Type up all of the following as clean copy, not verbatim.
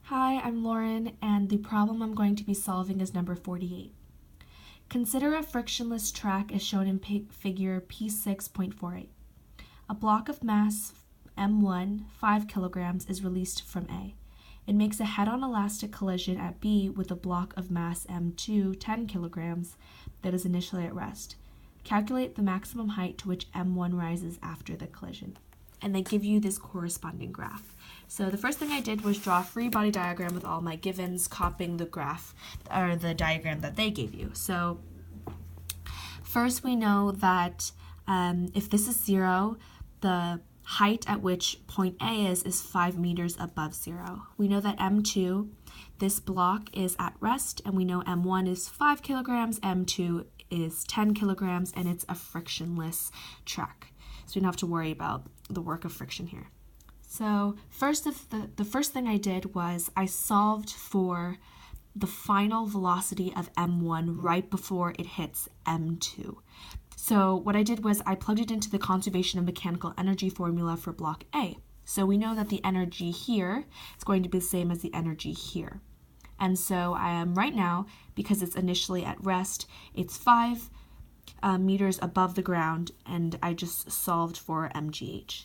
Hi, I'm Lauren, and the problem I'm going to be solving is number 48. Consider a frictionless track as shown in figure P6.48. A block of mass M1, 5 kilograms, is released from A. It makes a head-on elastic collision at B with a block of mass M2, 10 kilograms, that is initially at rest. Calculate the maximum height to which M1 rises after the collision. And they give you this corresponding graph. So the first thing I did was draw a free body diagram with all my givens, copying the graph or the diagram that they gave you. So first we know that if this is 0, the height at which point A is 5 meters above 0. We know that M2, this block, is at rest, and we know M1 is 5 kilograms, M2 is 10 kilograms, and it's a frictionless track. So we don't have to worry about the work of friction here. So the first thing I did was I solved for the final velocity of M1 right before it hits M2. So what I did was I plugged it into the conservation of mechanical energy formula for block A. So we know that the energy here is going to be the same as the energy here. And so I am right now, because it's initially at rest, it's 5 meters above the ground, and I just solved for mgh.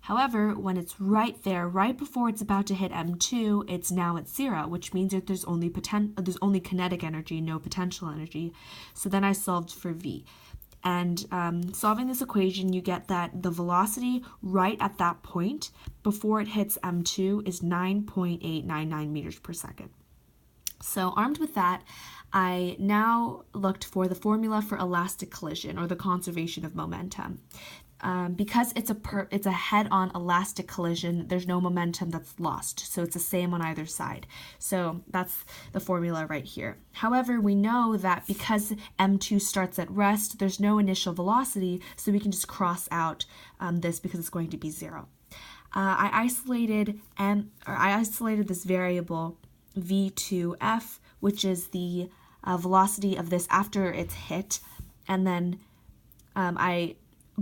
However, when it's right there, right before it's about to hit M2, it's now at 0, which means that there's only kinetic energy, no potential energy. So then I solved for V. And solving this equation, you get that the velocity right at that point, before it hits M2, is 9.899 meters per second. So armed with that, I now looked for the formula for elastic collision, or the conservation of momentum. Because it's a head-on elastic collision, there's no momentum that's lost, so it's the same on either side. So that's the formula right here. However, we know that because M2 starts at rest, there's no initial velocity, so we can just cross out this because it's going to be 0. I isolated this variable v2f, which is the velocity of this after it's hit, and then I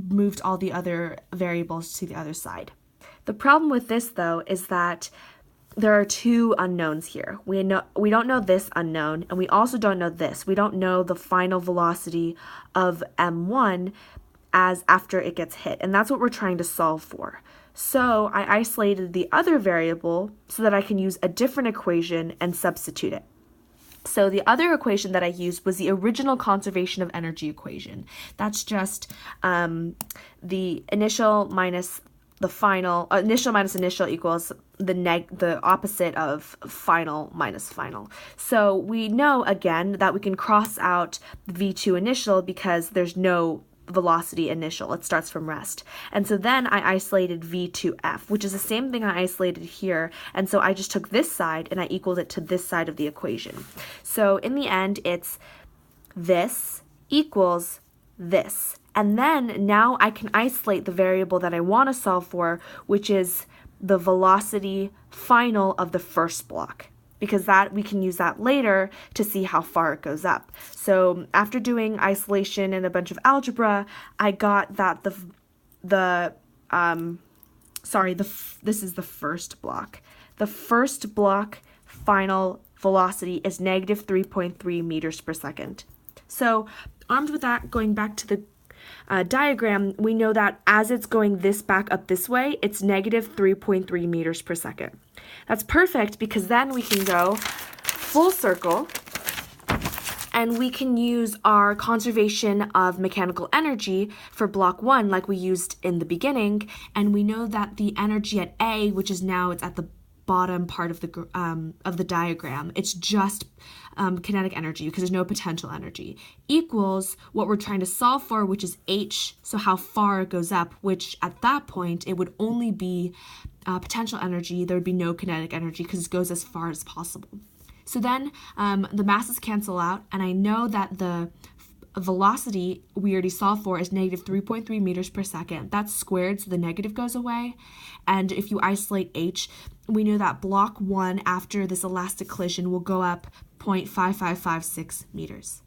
moved all the other variables to the other side. The problem with this, though, is that there are two unknowns here. We don't know this unknown, and we also don't know this. We don't know the final velocity of M1 as after it gets hit, and that's what we're trying to solve for. So I isolated the other variable so that I can use a different equation and substitute it. So the other equation that I used was the original conservation of energy equation. That's just the initial minus the final, initial minus initial equals the opposite of final minus final. So we know, again, that we can cross out V2 initial because there's no velocity initial. It starts from rest. And so then I isolated V2F, which is the same thing I isolated here. And so I just took this side and I equaled it to this side of the equation. So in the end, it's this equals this. And then now I can isolate the variable that I want to solve for, which is the velocity final of the first block, because that we can use that later to see how far it goes up. So after doing isolation and a bunch of algebra, I got that this is the first block. The first block final velocity is negative 3.3 meters per second. So armed with that, going back to the diagram, we know that as it's going this back up this way, it's negative 3.3 meters per second. That's perfect because then we can go full circle and we can use our conservation of mechanical energy for block 1 like we used in the beginning, and we know that the energy at A, which is now it's at the bottom part of the diagram, it's just kinetic energy because there's no potential energy, equals what we're trying to solve for, which is h, so how far it goes up, which at that point it would only be potential energy. There would be no kinetic energy because it goes as far as possible. So then the masses cancel out, and I know that the velocity we already solved for is negative 3.3 meters per second. That's squared, so the negative goes away. And if you isolate h, we know that block 1 after this elastic collision will go up 0.5556 meters.